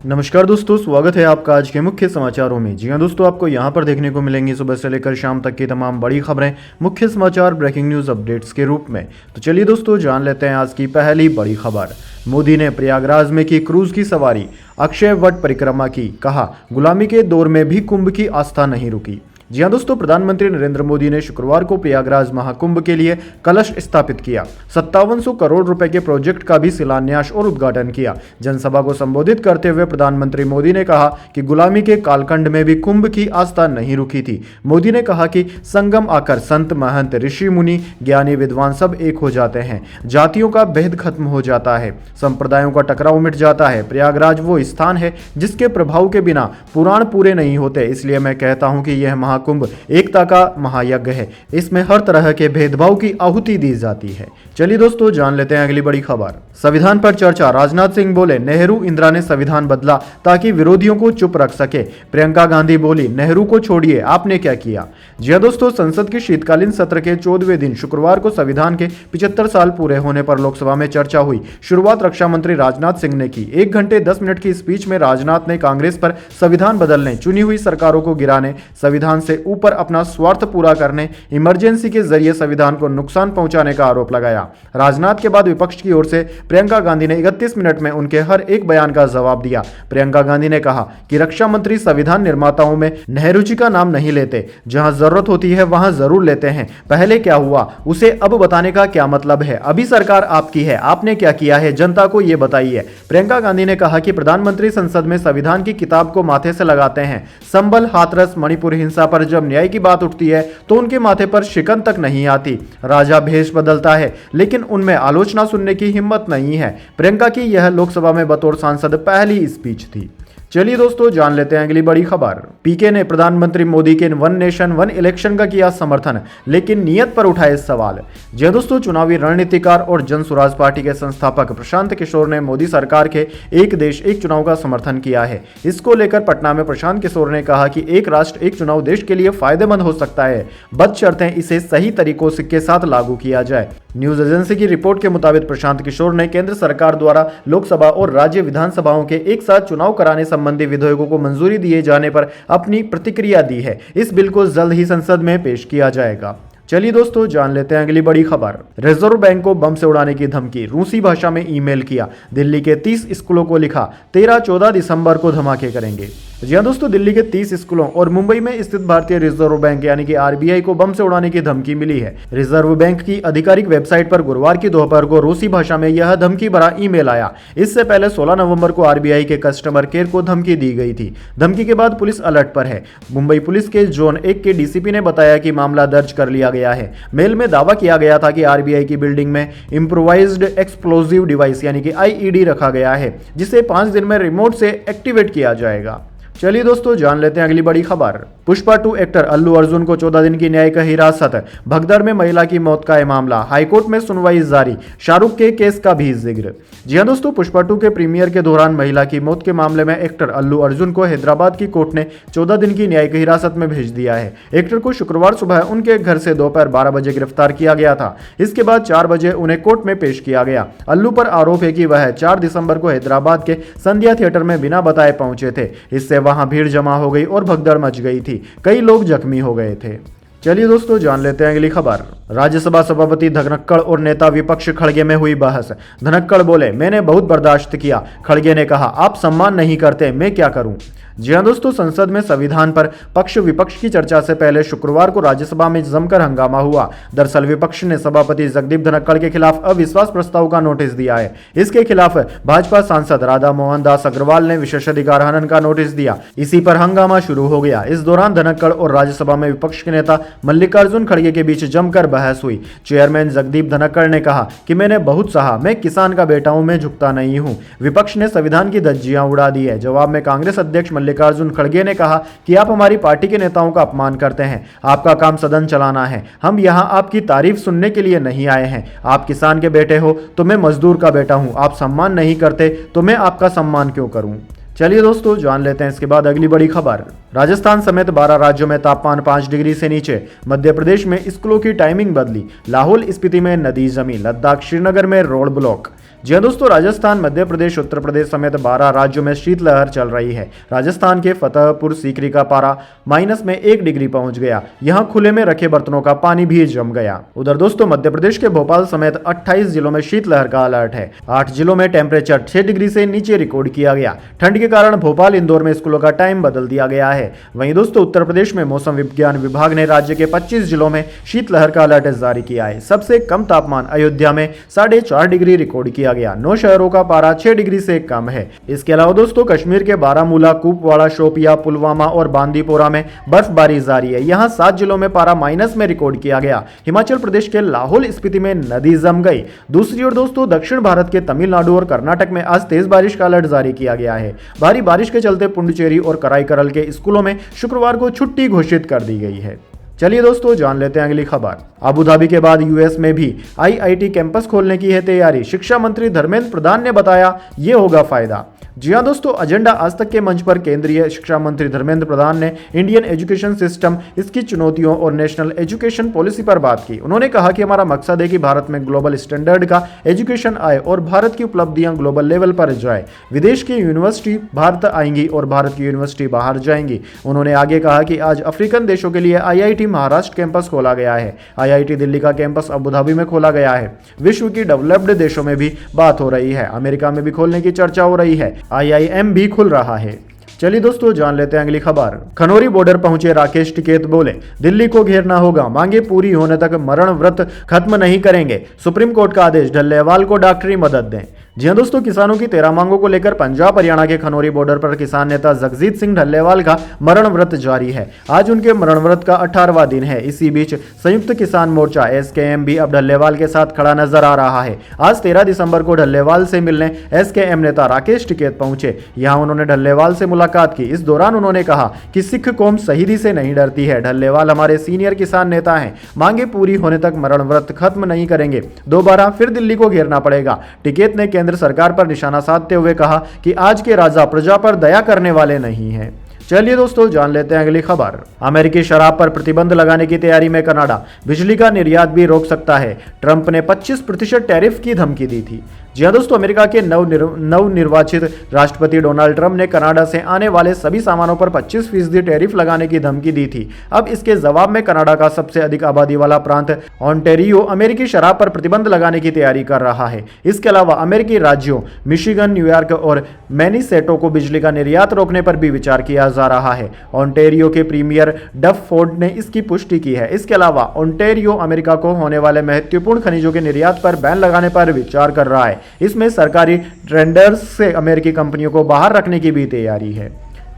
नमस्कार दोस्तों, स्वागत है आपका आज के मुख्य समाचारों में। जी हां दोस्तों, आपको यहां पर देखने को मिलेंगी सुबह से लेकर शाम तक की तमाम बड़ी खबरें मुख्य समाचार ब्रेकिंग न्यूज़ अपडेट्स के रूप में। तो चलिए दोस्तों, जान लेते हैं आज की पहली बड़ी खबर। मोदी ने प्रयागराज में की क्रूज की सवारी, अक्षय वट परिक्रमा की, कहा गुलामी के दौर में भी कुंभ की आस्था नहीं रुकी। जी हां दोस्तों, प्रधानमंत्री नरेंद्र मोदी ने शुक्रवार को प्रयागराज महाकुंभ के लिए कलश स्थापित किया। 5700 करोड़ रुपए के प्रोजेक्ट का भी शिलान्यास और उद्घाटन किया। जनसभा को संबोधित करते हुए प्रधानमंत्री मोदी ने कहा कि गुलामी के कालखंड में भी कुंभ की आस्था नहीं रुकी थी। मोदी ने कहा कि संगम आकर संत महंत ऋषि मुनि ज्ञानी विद्वान सब एक हो जाते हैं, जातियों का भेद खत्म हो जाता है, संप्रदायों का टकराव मिट जाता है। प्रयागराज वो स्थान है जिसके प्रभाव के बिना पुराण पूरे नहीं होते। इसलिए मैं कहता हूं कि यह कुंभ एकता का महायज्ञ है। इसमें हर तरह के भेदभाव की आहुति दी जाती है। चलिए दोस्तों, जान लेते हैं अगली बड़ी खबर। संविधान पर चर्चा, राजनाथ सिंह बोले नेहरू इंदिरा ने संविधान बदला ताकि विरोधियों को चुप रख सके। प्रियंका गांधी बोली नेहरू को छोड़िए, आपने क्या किया। जी हां दोस्तों, संसद के शीतकालीन सत्र के 14वें दिन शुक्रवार को संविधान के 75 साल पूरे होने पर लोकसभा में चर्चा हुई। शुरुआत रक्षा मंत्री राजनाथ सिंह ने की। 1 घंटे 10 मिनट की स्पीच में राजनाथ ने कांग्रेस पर संविधान बदलने, चुनी हुई सरकारों को गिराने, संविधान से ऊपर अपना स्वार्थ पूरा करने, इमरजेंसी के जरिए संविधान को नुकसान पहुंचाने का आरोप लगाया। राजनाथ के बाद विपक्ष की ओर से प्रियंका गांधी ने 31 मिनट में उनके हर एक बयान का जवाब दिया। प्रियंका गांधी ने कहा कि रक्षा मंत्री संविधान निर्माताओं में नेहरू जी का नाम नहीं लेते, जहां जरूरत होती है वहां जरूर लेते हैं। पहले क्या हुआ उसे अब बताने का क्या मतलब है। अभी सरकार आपकी है, आपने क्या किया है, जनता को यह बताइए। प्रियंका गांधी ने कहा कि प्रधानमंत्री संसद में संविधान की किताब को माथे से लगाते हैं। संबल, हाथरस, मणिपुर हिंसा पर जब न्याय की बात उठती है तो उनके माथे पर शिकन तक नहीं आती। राजा भेष बदलता है लेकिन उनमें आलोचना सुनने की हिम्मत नहीं है। प्रियंका की यह लोकसभा में बतौर सांसद पहली स्पीच थी। चलिए दोस्तों, जान लेते हैं अगली बड़ी खबर। पीके ने प्रधानमंत्री मोदी के वन नेशन वन इलेक्शन का किया समर्थन, लेकिन नियत पर उठाए सवाल। जी दोस्तों, चुनावी रणनीतिकार और जन स्वराज पार्टी के संस्थापक प्रशांत किशोर ने मोदी सरकार के एक देश एक चुनाव का समर्थन किया है। इसको लेकर पटना में प्रशांत किशोर ने कहा कि एक राष्ट्र एक चुनाव देश के लिए फायदेमंद हो सकता है, बशर्ते इसे सही तरीकों के साथ लागू किया जाए। न्यूज एजेंसी की रिपोर्ट के मुताबिक प्रशांत किशोर ने केंद्र सरकार द्वारा लोकसभा और राज्य विधानसभाओं के एक साथ चुनाव कराने संबंधी विधेयकों को मंजूरी दिए जाने पर अपनी प्रतिक्रिया दी है। इस बिल को जल्द ही संसद में पेश किया जाएगा। चलिए दोस्तों, जान लेते हैं अगली बड़ी खबर। रिजर्व बैंक को बम से उड़ाने की धमकी, रूसी भाषा में ईमेल किया। दिल्ली के 30 स्कूलों को लिखा 13-14 दिसंबर को धमाके करेंगे। जी हां दोस्तों, दिल्ली के 30 स्कूलों और मुंबई में स्थित भारतीय रिजर्व बैंक यानी कि आरबीआई को बम से उड़ाने की धमकी मिली है। रिजर्व बैंक की आधिकारिक वेबसाइट पर गुरुवार की दोपहर को रूसी भाषा में यह धमकी भरा ईमेल आया। इससे पहले 16 नवंबर को आरबीआई के कस्टमर केयर को धमकी दी गई थी। धमकी के बाद पुलिस अलर्ट पर है। मुंबई पुलिस के जोन 1 के डीसीपी ने बताया कि मामला दर्ज कर लिया गया है। मेल में दावा किया गया था कि आरबीआई की बिल्डिंग में इम्प्रोवाइज्ड एक्सप्लोजिव डिवाइस यानी कि आईईडी रखा गया है, जिसे 5 दिन में रिमोट से एक्टिवेट किया जाएगा। चलिए दोस्तों, जान लेते हैं अगली बड़ी खबर। पुष्पा 2 एक्टर अल्लू अर्जुन को 14 दिन की न्यायिक हिरासत, भगदड़ में महिला की मौत का मामला, हाईकोर्ट में सुनवाई जारी, शाहरुख के केस का भी जिक्र। जी हां दोस्तों, पुष्पा 2 के प्रीमियर के दौरान महिला की मौत के मामले में एक्टर अल्लू अर्जुन को हैदराबाद की कोर्ट ने 14 दिन की न्यायिक हिरासत में भेज दिया है। एक्टर को शुक्रवार सुबह उनके घर से दोपहर 12 बजे गिरफ्तार किया गया था। इसके बाद 4 बजे उन्हें कोर्ट में पेश किया गया। अल्लू पर आरोप है कि वह 4 दिसंबर को हैदराबाद के संध्या थिएटर में बिना बताए पहुंचे थे। इससे वहां भीड़ जमा हो गई और भगदड़ मच गई थी। कई लोग जख्मी हो गए थे। चलिए दोस्तों, जान लेते हैं अगली खबर। राज्यसभा सभापति धनखड़ और नेता विपक्ष खड़गे में हुई बहस। धनखड़ बोले मैंने बहुत बर्दाश्त किया। खड़गे ने कहा आप सम्मान नहीं करते, मैं क्या करूं। जी हां दोस्तों, संसद में संविधान पर पक्ष विपक्ष की चर्चा से पहले शुक्रवार को राज्यसभा में जमकर हंगामा हुआ। दरअसल विपक्ष ने सभापति जगदीप धनखड़ के खिलाफ अविश्वास प्रस्ताव का नोटिस दिया है। इसके खिलाफ भाजपा सांसद राधा मोहन दास अग्रवाल ने विशेषाधिकार हनन का नोटिस दिया। इसी पर हंगामा शुरू हो गया। इस दौरान धनखड़ और राज्यसभा में विपक्ष के नेता मल्लिकार्जुन खड़गे के बीच जमकर बहस हुई। चेयरमैन जगदीप धनखड़ ने कहा कि मैंने बहुत सहा, मैं किसान का बेटा हूं, मैं झुकता नहीं हूं। विपक्ष ने संविधान की धज्जियां उड़ा दी है। जवाब में कांग्रेस अध्यक्ष मल्लिकार्जुन खड़गे ने कहा कि आप हमारी पार्टी के नेताओं का अपमान करते हैं। आपका काम सदन चलाना है, हम यहां आपकी तारीफ सुनने के लिए नहीं आए हैं। आप किसान के बेटे हो तो मैं मजदूर का बेटा हूं। आप सम्मान नहीं करते तो मैं आपका सम्मान क्यों करूं। चलिए दोस्तों, जान लेते हैं इसके बाद अगली बड़ी खबर। राजस्थान समेत 12 राज्यों में तापमान 5 डिग्री से नीचे। मध्य प्रदेश में स्कूलों की टाइमिंग बदली। लाहौल स्पीति में नदी जमी। लद्दाख श्रीनगर में रोड ब्लॉक। जी हाँ दोस्तों, राजस्थान, मध्य प्रदेश, उत्तर प्रदेश समेत 12 राज्यों में शीतलहर चल रही है। राजस्थान के फतेहपुर सीकरी का पारा माइनस में 1 डिग्री पहुंच गया। यहां खुले में रखे बर्तनों का पानी भी जम गया। उधर दोस्तों मध्य प्रदेश के भोपाल समेत 28 जिलों में शीतलहर का अलर्ट है। 8 जिलों में टेम्परेचर 6 डिग्री से नीचे रिकॉर्ड किया गया। ठंड के कारण भोपाल, इंदौर में स्कूलों का टाइम बदल दिया गया है। वहीं दोस्तों उत्तर प्रदेश में मौसम विज्ञान विभाग ने राज्य के 25 जिलों में शीतलहर का अलर्ट जारी किया है। सबसे कम तापमान अयोध्या में 4.5 डिग्री रिकॉर्ड किया गया। 9 शहरों का पारा 6 डिग्री से कम है। इसके अलावा दोस्तों कश्मीर के बारामूला, कुपवाड़ा, शोपिया, पुलवामा और बांदीपोरा में बर्फबारी जारी है। यहां 7 जिलों में पारा माइनस में रिकॉर्ड किया गया। हिमाचल प्रदेश के लाहौल स्पीति में नदी जम गई। दूसरी ओर दोस्तों दक्षिण भारत के तमिलनाडु और कर्नाटक में आज तेज बारिश का अलर्ट जारी किया गया है। भारी बारिश के चलते पुडुचेरी और कराईकरल के स्कूलों में शुक्रवार को छुट्टी घोषित कर दी गई है। चलिए दोस्तों जान लेते हैं अगली खबर। अबू धाबी के बाद यूएस में भी आईआईटी कैंपस खोलने की है तैयारी। शिक्षा मंत्री धर्मेंद्र प्रधान ने बताया ये होगा फायदा। जी हाँ दोस्तों, एजेंडा आज तक के मंच पर केंद्रीय शिक्षा मंत्री धर्मेंद्र प्रधान ने इंडियन एजुकेशन सिस्टम, इसकी चुनौतियों और नेशनल एजुकेशन पॉलिसी पर बात की। उन्होंने कहा कि हमारा मकसद है कि भारत में ग्लोबल स्टैंडर्ड का एजुकेशन आए और भारत की उपलब्धियां ग्लोबल लेवल पर जाए। विदेश की यूनिवर्सिटी भारत आएंगी और भारत की यूनिवर्सिटी बाहर जाएंगी। उन्होंने आगे कहा कि आज अफ्रीकन देशों के लिए आईआईटी महाराष्ट्र कैंपस खोला गया है। आईआईटी दिल्ली का कैंपस अबू धाबी में खोला गया है। विश्व की डेवलप्ड देशों में भी बात हो रही है। अमेरिका में भी खोलने की चर्चा हो रही है। आईआईएम भी खुल रहा है। चलिए दोस्तों जान लेते हैं अगली खबर। खनौरी बॉर्डर पहुंचे राकेश टिकैत, बोले दिल्ली को घेरना होगा, मांगे पूरी होने तक मरण व्रत खत्म नहीं करेंगे। सुप्रीम कोर्ट का आदेश, ढल्लेवाल को डॉक्टरी मदद दें। जी हाँ दोस्तों, किसानों की 13 मांगों को लेकर पंजाब हरियाणा के खनौरी बॉर्डर पर किसान नेता जगजीत सिंह ढल्लेवाल का मरण व्रत जारी है। आज उनके मरण व्रत का 18वां दिन है। इसी बीच संयुक्त किसान मोर्चा एसकेएम भी अब ढल्लेवाल के साथ खड़ा नजर आ रहा है। आज 13 दिसंबर को ढल्लेवाल से मिलने एसकेएम नेता राकेश टिकैत पहुंचे। यहां उन्होंने ढल्लेवाल से मुलाकात की। इस दौरान उन्होंने कहा कि सिख कौम शहीदी से नहीं डरती है। ढल्लेवाल हमारे सीनियर किसान नेता हैं, मांगे पूरी होने तक मरण व्रत खत्म नहीं करेंगे। दोबारा फिर दिल्ली को घेरना पड़ेगा। टिकैत ने केंद्र सरकार पर निशाना साधते हुए कहा कि आज के राजा प्रजा पर दया करने वाले नहीं हैं। चलिए दोस्तों जान लेते हैं अगली खबर। अमेरिकी शराब पर प्रतिबंध लगाने की तैयारी में कनाडा, बिजली का निर्यात भी रोक सकता है। ट्रंप ने 25% टैरिफ की धमकी दी थी। जी हाँ दोस्तों, अमेरिका के नवनिर्वाचित राष्ट्रपति डोनाल्ड ट्रंप ने कनाडा से आने वाले सभी सामानों पर 25% टैरिफ लगाने की धमकी दी थी। अब इसके जवाब में कनाडा का सबसे अधिक आबादी वाला प्रांत ओंटारियो अमेरिकी शराब पर प्रतिबंध लगाने की तैयारी कर रहा है। इसके अलावा अमेरिकी राज्यों मिशिगन, न्यूयॉर्क और मैनीसेटो को बिजली का निर्यात रोकने पर भी विचार किया जा रहा है। ओंटारियो के प्रीमियर डफ फोर्ड ने इसकी पुष्टि की है। इसके अलावा ओंटारियो अमेरिका को होने वाले महत्वपूर्ण खनिजों के निर्यात पर बैन लगाने पर विचार कर रहा है। इसमें सरकारी टेंडर्स से अमेरिकी कंपनियों को बाहर रखने की भी तैयारी है।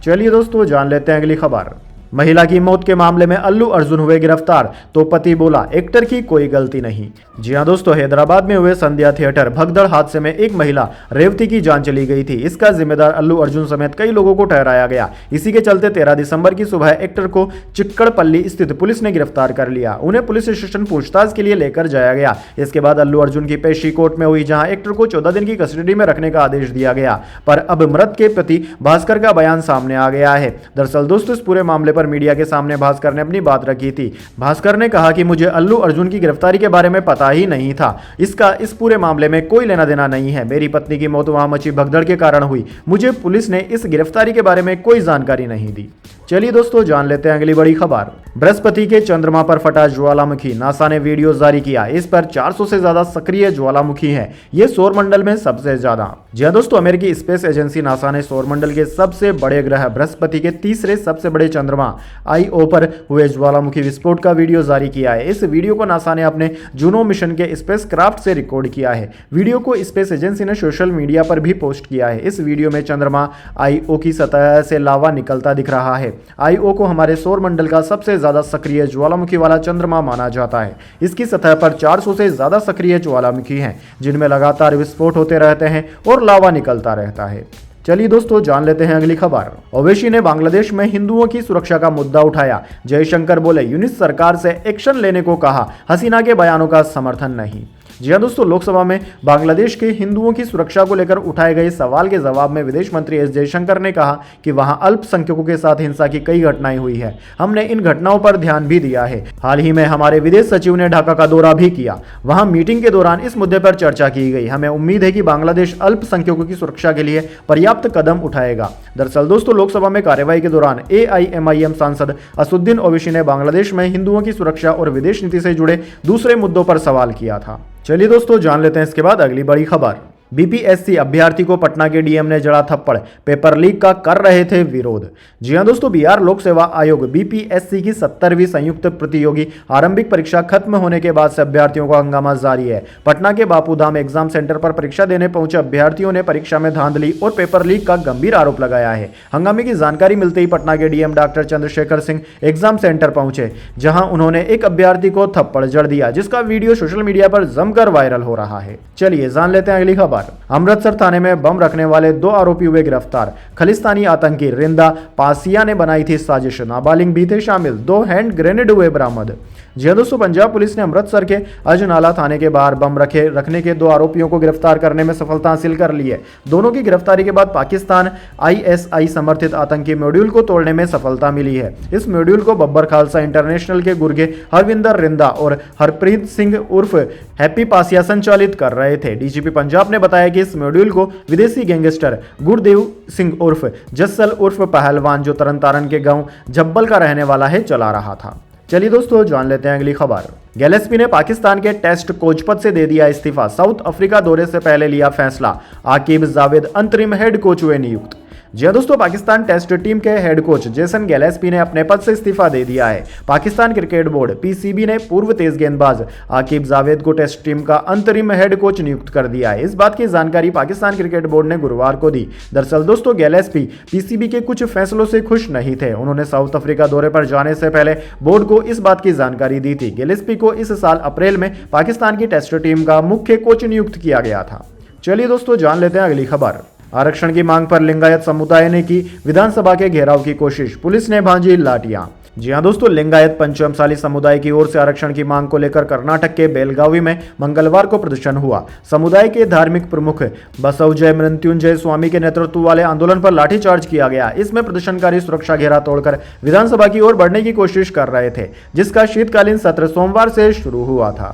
चलिए दोस्तों जान लेते हैं अगली खबर। महिला की मौत के मामले में अल्लू अर्जुन हुए गिरफ्तार, तो पति बोला एक्टर की कोई गलती नहीं। जी हां दोस्तों, हैदराबाद में हुए संध्या थिएटर भगदड़ हादसे में एक महिला रेवती की जान चली गई थी। इसका जिम्मेदार अल्लू अर्जुन समेत कई लोगों को ठहराया गया। इसी के चलते 13 दिसंबर की सुबह एक्टर को चिक्कड़पल्ली स्थित पुलिस ने गिरफ्तार कर लिया। उन्हें पुलिस स्टेशन पूछताछ के लिए लेकर जाया गया। इसके बाद अल्लू अर्जुन की पेशी कोर्ट में हुई, जहां एक्टर को 14 दिन की कस्टडी में रखने का आदेश दिया गया। पर अब मृत के प्रति भास्कर का बयान सामने आ गया है। दरअसल दोस्तों, इस पूरे मामले पर मीडिया के सामने भास्कर ने अपनी बात रखी थी। भास्कर ने कहा कि मुझे अल्लू अर्जुन की गिरफ्तारी के बारे में पता ही नहीं था। इसका इस पूरे मामले में कोई लेना देना नहीं है। मेरी पत्नी की मौत वहां मची भगदड़ के कारण हुई। मुझे पुलिस ने इस गिरफ्तारी के बारे में कोई जानकारी नहीं दी। चलिए दोस्तों जान लेते हैं अगली बड़ी खबर। बृहस्पति के चंद्रमा पर फटा ज्वालामुखी, नासा ने वीडियो जारी किया। इस पर 400 से ज्यादा सक्रिय ज्वालामुखी हैं। ये सौरमंडल में सबसे ज्यादा। जी हां दोस्तों, अमेरिकी स्पेस एजेंसी नासा ने सौरमंडल के सबसे बड़े ग्रह बृहस्पति के तीसरे सबसे बड़े चंद्रमा आईओ पर हुए ज्वालामुखी विस्फोट का वीडियो जारी किया है। इस वीडियो को नासा ने अपने जूनो मिशन के स्पेसक्राफ्ट से रिकॉर्ड किया है। वीडियो को स्पेस एजेंसी ने सोशल मीडिया पर भी पोस्ट किया है। इस वीडियो में चंद्रमा आईओ की सतह से लावा निकलता दिख रहा है। आईओ को हमारे सौरमंडल का सबसे ज्यादा सक्रिय ज्वालामुखी वाला चंद्रमा माना जाता है। इसकी सतह पर 400 से ज्यादा सक्रिय ज्वालामुखी हैं, जिनमें लगातार विस्फोट होते रहते हैं और लावा निकलता रहता है। चलिए दोस्तों जान लेते हैं अगली खबर। ओवैसी ने बांग्लादेश में हिंदुओं की सुरक्षा का मुद्दा उठाया। जयशंकर बोले यूनिस सरकार से एक्शन लेने को कहा, हसीना के बयानों का समर्थन नहीं। जी हां दोस्तों, लोकसभा में बांग्लादेश के हिंदुओं की सुरक्षा को लेकर उठाए गए सवाल के जवाब में विदेश मंत्री एस जयशंकर ने कहा कि वहां अल्पसंख्यकों के साथ हिंसा की कई घटनाएं हुई है। हमने इन घटनाओं पर ध्यान भी दिया है। हाल ही में हमारे विदेश सचिव ने ढाका का दौरा भी किया। वहां मीटिंग के दौरान इस मुद्दे पर चर्चा की गई। हमें उम्मीद है कि बांग्लादेश अल्पसंख्यकों की सुरक्षा के लिए पर्याप्त कदम उठाएगा। दरअसल दोस्तों, लोकसभा में कार्यवाही के दौरान AIMIM सांसद असुद्दीन ओवैसी ने बांग्लादेश में हिंदुओं की सुरक्षा और विदेश नीति से जुड़े दूसरे मुद्दों पर सवाल किया था। चलिए दोस्तों, जान लेते हैं इसके बाद अगली बड़ी खबर। BPSC अभ्यर्थी को पटना के DM ने जड़ा थप्पड़, पेपर लीक का कर रहे थे विरोध। जी हां दोस्तों, बिहार लोक सेवा आयोग BPSC की 70वीं संयुक्त प्रतियोगी आरंभिक परीक्षा खत्म होने के बाद से अभ्यर्थियों का हंगामा जारी है। पटना के बापूधाम एग्जाम सेंटर पर परीक्षा देने पहुंचे अभ्यर्थियों ने परीक्षा में धांधली और पेपर लीक का गंभीर आरोप लगाया है। हंगामे की जानकारी मिलते ही पटना के DM doctor Chandrashekhar Singh exam centre पहुंचे, जहां उन्होंने एक अभ्यर्थी को थप्पड़ जड़ दिया, जिसका वीडियो सोशल मीडिया पर जमकर वायरल हो रहा है। चलिए जान लेते हैं अगली खबर। अमृतसर थाने में बम रखने वाले 2 आरोपी हुए गिरफ्तार। खलिस्तानी आतंकी रिंदा पासिया ने बनाई थी साजिश, नाबालिग भी थे शामिल। 2 हैंड ग्रेनेड हुए बरामद। जी हां दोस्तों, पंजाब पुलिस ने अमृतसर के अजनाला थाने के बाहर बम रखने के 2 आरोपियों को गिरफ्तार करने में सफलता हासिल कर ली है। दोनों की गिरफ्तारी के बाद पाकिस्तान ISI समर्थित आतंकी मॉड्यूल को तोड़ने में सफलता मिली है। इस मॉड्यूल को बब्बर खालसा इंटरनेशनल के गुर्गे हरविंदर रिंदा और हरप्रीत सिंह उर्फ हैप्पी पासिया संचालित कर रहे थे। DGP पंजाब ने बताया कि इस मॉड्यूल को विदेशी गैंगस्टर गुरदेव सिंह उर्फ जस्सल उर्फ पहलवान, जो तरन के गांव झब्बल का रहने वाला है, चला रहा था। चलिए दोस्तों, जान लेते हैं अगली खबर। गैलेस्पी ने पाकिस्तान के टेस्ट कोच पद से दे दिया इस्तीफा। साउथ अफ्रीका दौरे से पहले लिया फैसला। आकिब जावेद अंतरिम हेड कोच हुए नियुक्त। जी हां दोस्तों, पाकिस्तान टेस्ट टीम के हेड कोच जेसन गैलेस्पी ने अपने पद से इस्तीफा दे दिया है। पाकिस्तान क्रिकेट बोर्ड PCB ने पूर्व तेज गेंदबाज आकिब जावेद को टेस्ट टीम का अंतरिम हेड कोच नियुक्त कर दिया है। इस बात की जानकारी पाकिस्तान क्रिकेट बोर्ड ने गुरुवार को दी। दरअसल दोस्तों, गैलेस्पी PCB के कुछ फैसलों से खुश नहीं थे। उन्होंने साउथ अफ्रीका दौरे पर जाने से पहले बोर्ड को इस बात की जानकारी दी थी। गैलेस्पी को इस साल अप्रैल में पाकिस्तान की टेस्ट टीम का मुख्य कोच नियुक्त किया गया था। चलिए दोस्तों, जान लेते हैं अगली खबर। आरक्षण की मांग पर लिंगायत समुदाय ने की विधानसभा के घेराव की कोशिश, पुलिस ने भांजी लाठियां। जी हां दोस्तों, लिंगायत पंचमसाली समुदाय की ओर से आरक्षण की मांग को लेकर कर्नाटक के बेलगावी में मंगलवार को प्रदर्शन हुआ। समुदाय के धार्मिक प्रमुख बसवजय मृत्युंजय स्वामी के नेतृत्व वाले आंदोलन पर लाठीचार्ज किया गया। इसमें प्रदर्शनकारी सुरक्षा घेरा तोड़कर विधानसभा की ओर बढ़ने की कोशिश कर रहे थे, जिसका शीतकालीन सत्र सोमवार से शुरू हुआ था।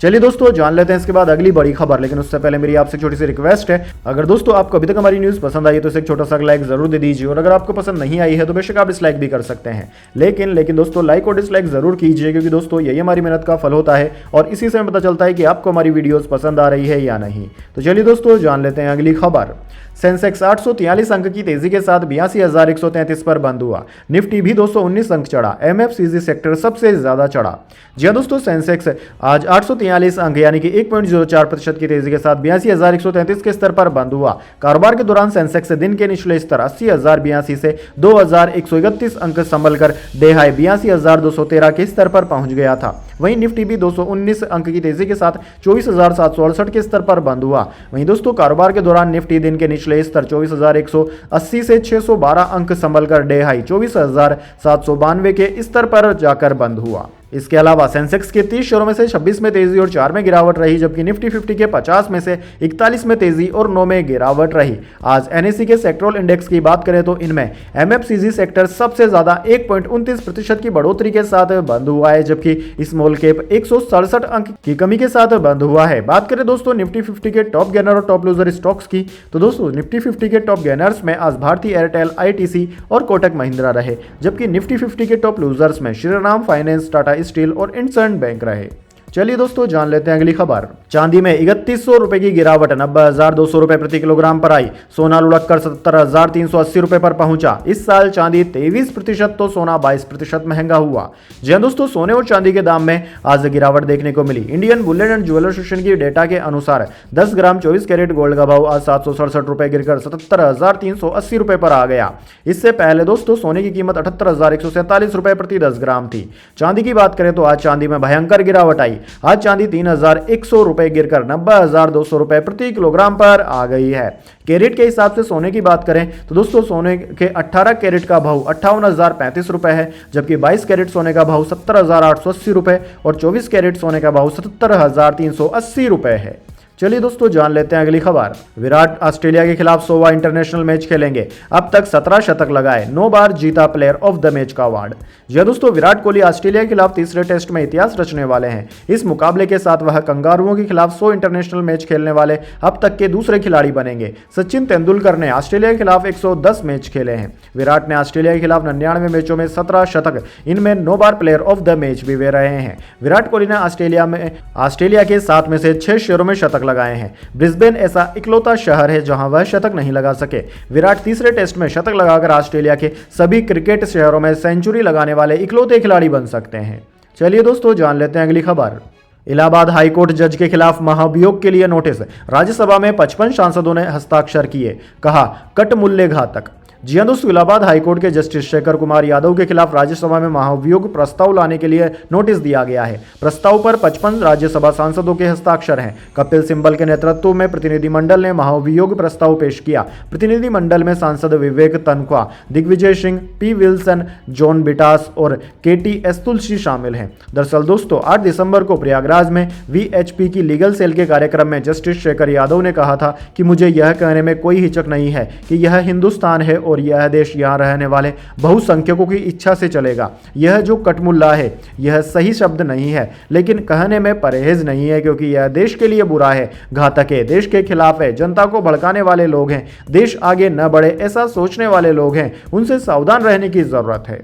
चलिए दोस्तों, जान लेते हैं इसके बाद अगली बड़ी खबर। लेकिन उससे पहले मेरी आपसे छोटी सी रिक्वेस्ट है, अगर दोस्तों आपको अभी तक हमारी न्यूज़ पसंद आई है तो इसे एक छोटा सा लाइक जरूर दे दीजिए, और अगर आपको पसंद नहीं आई है तो बेशक आप डिसलाइक भी कर सकते हैं। लेकिन दोस्तों, लाइक और डिसलाइक जरूर कीजिए, क्योंकि दोस्तों यही हमारी मेहनत का फल होता है और इसी से हमें पता चलता है कि आपको हमारी वीडियोज़ पसंद आ रही है या नहीं। तो चलिए दोस्तों, जान लेते हैं अगली खबर। सेंसेक्स 843 अंक की तेजी के साथ 82,133 पर बंद हुआ। निफ्टी भी 219 अंक चढ़ा। MFCG सेक्टर सबसे ज्यादा चढ़ा। जी हां दोस्तों, सेंसेक्स आज 843 अंक यानी कि 1.04% की तेजी के साथ 82,133 के स्तर पर बंद हुआ। कारोबार के दौरान सेंसेक्स दिन के निचले स्तर 80,082 से 2,131 अंक संभल कर डे हाई 82,213 के स्तर पर पहुंच गया था। वहीं निफ्टी भी 219 अंक की तेजी के साथ 24,768 के स्तर पर बंद हुआ। वहीं दोस्तों, कारोबार के दौरान निफ्टी दिन के निचले स्तर 24,180 से 612 अंक संभल कर डे हाई 24,792 के स्तर पर जाकर बंद हुआ। इसके अलावा सेंसेक्स के 30 शेयरों में से 26 में तेजी और 4 में गिरावट रही, जबकि निफ्टी 50 के 50 में से 41 में तेजी और 9 में गिरावट रही। आज NSE के सेक्टरल इंडेक्स की बात करें तो इनमें MFCG सेक्टर सबसे ज्यादा 1.29% की बढ़ोतरी के साथ बंद हुआ है, जबकि स्मॉल कैप 167 अंक की कमी के साथ बंद हुआ है। बात करें दोस्तों निफ्टी 50 के टॉप गेनर और टॉप लूजर स्टॉक्स की, तो दोस्तों निफ्टी 50 के टॉप गेनर्स में आज भारती एयरटेल, ITC और कोटक महिंद्रा रहे, जबकि निफ्टी 50 के टॉप लूजर्स में श्रीराम फाइनेंस, टाटा स्टील और इंडसइंड बैंक रहे। चलिए दोस्तों, जान लेते हैं अगली खबर। चांदी में 3100 रुपए की गिरावट 90,200 रुपए प्रति किलोग्राम पर आई। सोना लुढ़ककर 70,380 रुपए पर पहुंचा। इस साल चांदी 23% तो सोना 22% महंगा हुआ। जी हां दोस्तों, सोने और चांदी के दाम में आज गिरावट देखने को मिली। Indian bullion and jeweller association की डेटा के अनुसार 10 ग्राम 24 कैरेट गोल्ड का भाव आज 767 रुपए गिरकर 77,380 रुपए पर आ गया। इससे पहले दोस्तों सोने की कीमत 78,147 रुपए प्रति 10 ग्राम थी। चांदी की बात करें तो आज चांदी में भयंकर गिरावट आई। आई। आज चांदी 3,100 रुपए गिरकर 90,200 रुपए प्रति किलोग्राम पर आ गई है। कैरेट के हिसाब से सोने की बात करें तो दोस्तों सोने के 18 कैरेट का भाव 58,035 रुपए है, जबकि 22 कैरेट सोने का भाव 70,880 रुपए और 24 कैरेट सोने का भाव 77,380 रुपए है। चलिए दोस्तों जान लेते हैं अगली खबर। विराट ऑस्ट्रेलिया के खिलाफ 100वां इंटरनेशनल मैच खेलेंगे। अब तक 17 शतक लगाए, 9 बार जीता प्लेयर ऑफ द मैच का अवार्ड। जी दोस्तों, विराट कोहली ऑस्ट्रेलिया के खिलाफ तीसरे टेस्ट में इतिहास रचने वाले हैं। इस मुकाबले के साथ वह कंगारुओं के खिलाफ 100 इंटरनेशनल मैच खेलने वाले अब तक के दूसरे खिलाड़ी बनेंगे। सचिन तेंदुलकर ने ऑस्ट्रेलिया के खिलाफ 110 मैच खेले हैं। विराट ने ऑस्ट्रेलिया के खिलाफ 99 मैचों में 17 शतक, इनमें 9 बार प्लेयर ऑफ द मैच भी वे रहे हैं। विराट कोहली ने ऑस्ट्रेलिया के 7 में से 6 शहरों में शतक लगाए हैं। ब्रिस्बेन ऐसा इकलौता शहर है जहां वह शतक नहीं लगा सके। विराट तीसरे टेस्ट में शतक लगाकर ऑस्ट्रेलिया के सभी क्रिकेट शहरों में सेंचुरी लगाने वाले इकलौते खिलाड़ी बन सकते हैं। चलिए दोस्तों जान लेते हैं अगली खबर। इलाहाबाद हाईकोर्ट जज के खिलाफ महाभियोग के लिए नोटिस। राज्यसभा में 55 सांसदों ने हस्ताक्षर किए, कहा कट मूल्य घातक। जी हां दोस्तों, इलाहाबाद हाईकोर्ट के जस्टिस शेखर कुमार यादव के खिलाफ राज्यसभा में महाभियोग प्रस्ताव लाने के लिए नोटिस दिया गया है। प्रस्ताव पर 55 राज्यसभा सांसदों के हस्ताक्षर हैं। कपिल सिब्बल के नेतृत्व में प्रतिनिधिमंडल ने महाभियोग प्रस्ताव पेश किया। प्रतिनिधिमंडल में सांसद विवेक तनख्वा, दिग्विजय सिंह, पी विल्सन, जॉन बिटास और केटी एस तुलसी शामिल हैं। दरअसल दोस्तों 8 दिसंबर को प्रयागराज में वीएचपी की लीगल सेल के कार्यक्रम में जस्टिस शेखर यादव ने कहा था कि मुझे यह कहने में कोई हिचक नहीं है कि यह हिंदुस्तान है और यह देश यहां रहने वाले बहुसंख्यकों की इच्छा से चलेगा। यह जो कटमुल्ला है यह सही शब्द नहीं है, लेकिन कहने में परहेज नहीं है, क्योंकि यह देश के लिए बुरा है, घातक है, देश के खिलाफ है, जनता को भड़काने वाले लोग हैं, देश आगे न बढ़े ऐसा सोचने वाले लोग हैं, उनसे सावधान रहने की जरूरत है।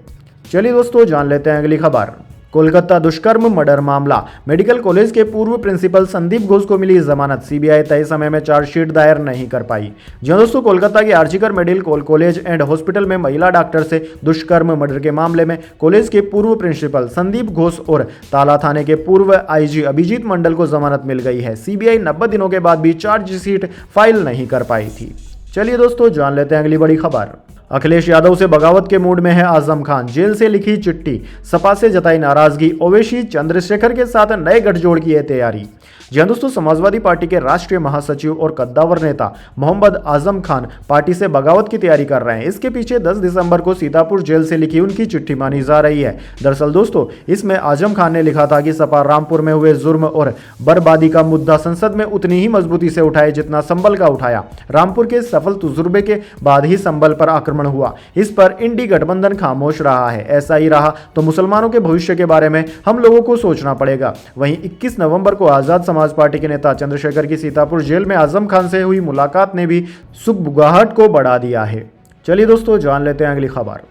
चलिए दोस्तों जान लेते हैं अगली खबर। कोलकाता दुष्कर्म मर्डर मामला। मेडिकल कॉलेज के पूर्व प्रिंसिपल संदीप घोष को मिली जमानत। सीबीआई तय समय में चार्जशीट दायर नहीं कर पाई। जी दोस्तों, कोलकाता के RG Kar medical college and hospital में महिला डॉक्टर से दुष्कर्म मर्डर के मामले में कॉलेज के पूर्व प्रिंसिपल संदीप घोष और ताला थाने के पूर्व आईजी अभिजीत मंडल को जमानत मिल गई है। सीबीआई 90 दिनों के बाद भी चार्जशीट फाइल नहीं कर पाई थी। चलिए दोस्तों जान लेते हैं अगली बड़ी खबर। अखिलेश यादव से बगावत के मूड में है आजम खान। जेल से लिखी चिट्ठी, सपा से जताई नाराजगी, ओवैसी चंद्रशेखर के साथ नए गठजोड़ की है तैयारी। जी हाँ दोस्तों, समाजवादी पार्टी के राष्ट्रीय महासचिव और कद्दावर नेता मोहम्मद आजम खान पार्टी से बगावत की तैयारी कर रहे हैं। इसके पीछे 10 दिसंबर को सीतापुर जेल से लिखी उनकी चिट्ठी मानी जा रही है। दरअसल दोस्तों इसमें आजम खान ने लिखा था कि सपा रामपुर में हुए जुर्म और बर्बादी का मुद्दा संसद में उतनी ही मजबूती से उठाए जितना संभल का उठाया। रामपुर के सफल तजुर्बे के बाद ही संभल पर आक्रमण हुआ। इस पर इंडी गठबंधन खामोश रहा है। ऐसा ही रहा तो मुसलमानों के भविष्य के बारे में हम लोगों को सोचना पड़ेगा। वहीं 21 नवंबर को आजाद समाज पार्टी के नेता चंद्रशेखर की सीतापुर जेल में आजम खान से हुई मुलाकात ने भी सुगबुगाहट को बढ़ा दिया है। चलिए दोस्तों जान लेते हैं अगली खबर।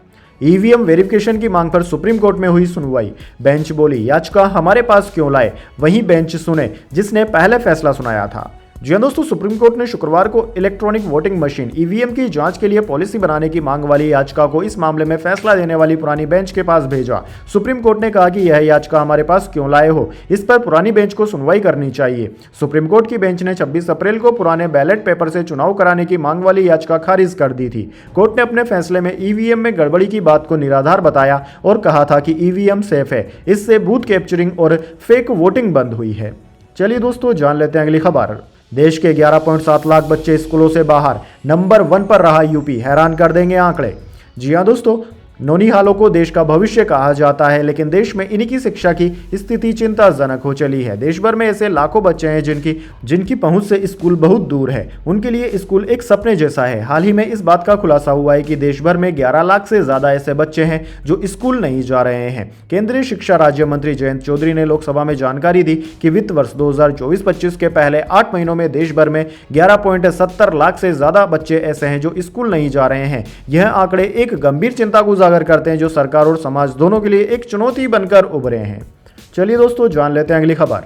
ईवीएम वेरिफिकेशन की मांग पर सुप्रीम कोर्ट में हुई सुनवाई। बेंच बोली याचिका हमारे पास क्यों लाए, वहीं बेंच सुने जिसने पहले फैसला सुनाया था। जी हाँ दोस्तों, सुप्रीम कोर्ट ने शुक्रवार को इलेक्ट्रॉनिक वोटिंग मशीन ईवीएम की जांच के लिए पॉलिसी बनाने की मांग वाली याचिका को इस मामले में फैसला देने वाली पुरानी बेंच के पास भेजा। सुप्रीम कोर्ट ने कहा कि यह याचिका हमारे पास क्यों लाए हो, इस पर पुरानी बेंच को सुनवाई करनी चाहिए। सुप्रीम कोर्ट की बेंच ने 26 अप्रैल को पुराने बैलेट पेपर से चुनाव कराने की मांग वाली याचिका खारिज कर दी थी। कोर्ट ने अपने फैसले में ईवीएम में गड़बड़ी की बात को निराधार बताया और कहा था कि ईवीएम सेफ है, इससे बूथ कैप्चरिंग और फेक वोटिंग बंद हुई है। चलिए दोस्तों जान लेते हैं अगली खबर। देश के 11.7 लाख बच्चे स्कूलों से बाहर, नंबर 1 पर रहा यूपी, हैरान कर देंगे आंकड़े। जी हां दोस्तों, नौनिहालों को देश का भविष्य कहा जाता है, लेकिन देश में इन्हीं की शिक्षा की स्थिति चिंताजनक हो चली है। देश भर में ऐसे लाखों बच्चे हैं जिनकी पहुंच से स्कूल बहुत दूर है। उनके लिए स्कूल एक सपने जैसा है। हाल ही में इस बात का खुलासा हुआ है कि देश भर में 11 लाख से ज्यादा ऐसे बच्चे हैं जो स्कूल नहीं जा रहे हैं। केंद्रीय शिक्षा राज्य मंत्री जयंत चौधरी ने लोकसभा में जानकारी दी कि वित्त वर्ष 2024-25 के पहले 8 महीनों में देश भर में 11.70 लाख से ज्यादा बच्चे ऐसे हैं जो स्कूल नहीं जा रहे हैं। यह आंकड़े एक गंभीर चिंता को उजागर करते हैं जो सरकार और समाज दोनों के लिए एक चुनौती बनकर उभरे हैं। चलिए दोस्तों जान लेते हैं अगली खबर।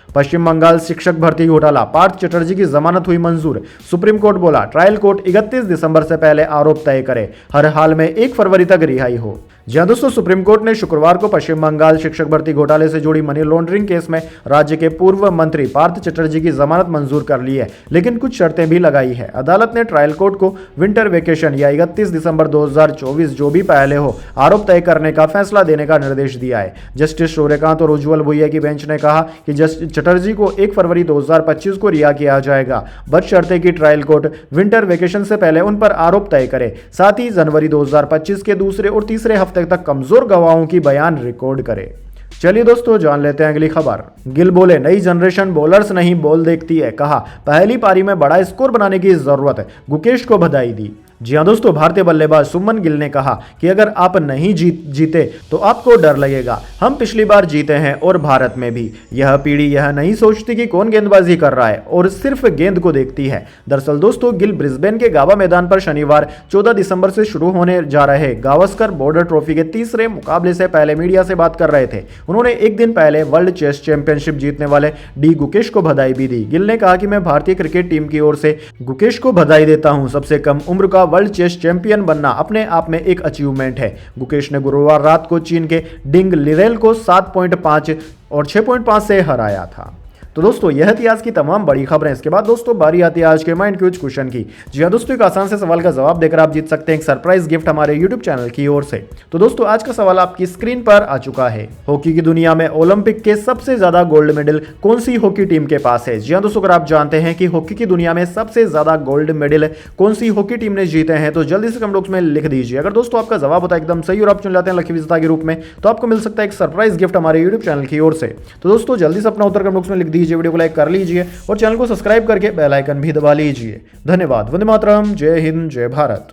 पश्चिम बंगाल शिक्षक भर्ती घोटाला, पार्थ चटर्जी की जमानत हुई मंजूर। सुप्रीम कोर्ट बोला ट्रायल कोर्ट 31 दिसंबर से पहले आरोप तय करे, हर हाल में 1 फरवरी तक रिहाई हो। जी हाँ दोस्तों, सुप्रीम कोर्ट ने शुक्रवार को पश्चिम बंगाल शिक्षक भर्ती घोटाले से जुड़ी मनी लॉन्ड्रिंग केस में राज्य के पूर्व मंत्री पार्थ चटर्जी की जमानत मंजूर कर ली है, लेकिन कुछ शर्तें भी लगाई है। अदालत ने ट्रायल कोर्ट को विंटर वेकेशन या 31 दिसंबर 2024 जो भी पहले हो आरोप तय करने का फैसला देने का निर्देश दिया है। जस्टिस सूर्यकांत और उज्जवल भुइया की बेंच ने कहा कि चटर्जी को 1 फरवरी 2025 को रिहा किया जाएगा, बशर्ते कि ट्रायल कोर्ट विंटर वेकेशन से पहले उन पर आरोप तय करे। साथ ही जनवरी 2025 के दूसरे और तीसरे हफ्ते तक कमजोर गवाहों की बयान रिकॉर्ड करे। चलिए दोस्तों, जान लेते हैं अगली खबर। गिल बोले, नई जनरेशन बॉलर्स नहीं बॉल देखती है, कहा पहली पारी में बड़ा स्कोर बनाने की जरूरत है, गुकेश को बधाई दी। जी हाँ दोस्तों, भारतीय बल्लेबाज सुमन गिल ने कहा कि अगर आप नहीं जीते तो आपको डर लगेगा। हम पिछली बार जीते हैं और भारत में भी। यह पीढ़ी यह नहीं सोचती कि कौन गेंदबाजी कर रहा है और सिर्फ गेंद को देखती है। दरअसल दोस्तों, गिल ब्रिस्बेन के गावा मैदान पर शनिवार 14 दिसंबर से शुरू होने जा रहे गावस्कर बॉर्डर ट्रॉफी के तीसरे मुकाबले से पहले मीडिया से बात कर रहे थे। उन्होंने एक दिन पहले वर्ल्ड चेस चैंपियनशिप जीतने वाले डी गुकेश को बधाई भी दी। गिल ने कहा कि मैं भारतीय क्रिकेट टीम की ओर से गुकेश को बधाई देता हूं। सबसे कम उम्र का वर्ल्ड चेस चैंपियन बनना अपने आप में एक अचीवमेंट है। गुकेश ने गुरुवार रात को चीन के डिंग लिरेल को 7.5 और 6.5 से हराया था। तो दोस्तों, यह थी आज की तमाम बड़ी खबरें। इसके बाद दोस्तों बारी आती है आज के माइंड क्यूज क्वेश्चन की। जी हाँ दोस्तों, एक आसान से सवाल का जवाब देकर आप जीत सकते हैं एक सरप्राइज गिफ्ट हमारे यूट्यूब चैनल की ओर से। तो दोस्तों, आज का सवाल आपकी स्क्रीन पर आ चुका है। हॉकी की दुनिया में ओलंपिक के सबसे ज्यादा गोल्ड मेडल कौन सी हॉकी टीम के पास है? जी हाँ दोस्तों, अगर आप जानते हैं कि हॉकी की दुनिया में सबसे ज्यादा गोल्ड मेडल कौन सी हॉकी टीम ने जीते हैं तो जल्दी से कमेंट बॉक्स में लिख दीजिए। अगर दोस्तों आपका जवाब होता है एकदम सही और आप चुन जाते हैं लकी विजेता के रूप में, तो आपको मिल सकता है एक सरप्राइज गिफ्ट हमारे यूट्यूब चैनल की ओर से। तो दोस्तों जल्दी से अपना उत्तर कमेंट बॉक्स में लिख दीजिए, वीडियो को लाइक कर लीजिए और चैनल को सब्सक्राइब करके बेल आइकन भी दबा लीजिए। धन्यवाद। वंदे मातरम। जय हिंद, जय भारत।